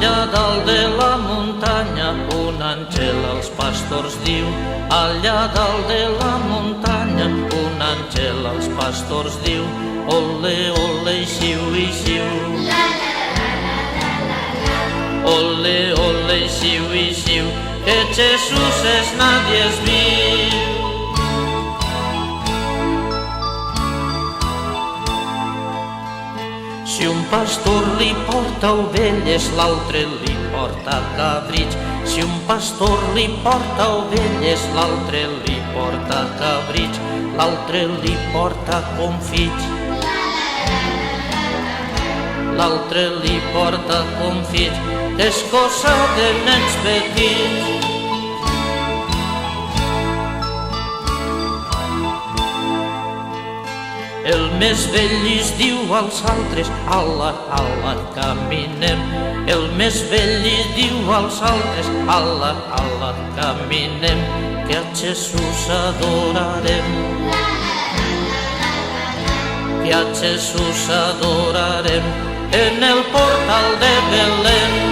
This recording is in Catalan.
allà dalt de la muntanya un àngel als pastors diu, allà dalt de la muntanya un àngel als pastors diu, ole, ole, xiu i xiu. Ole, ole, xiu i xiu, que Jesús és nadie és viu. Si un pastor li porta ovelles, l'altre li porta cabrits. Si un pastor li porta ovelles, l'altre li porta cabrits, l'altre li porta confits. L'altre li porta confits, que és cosa de nens petits. El més vell li diu als altres, ala, ala, caminem. El més vell li diu als altres, ala, ala, caminem, que a Jesús adorarem. Que a Jesús adorarem en el portal de Belén.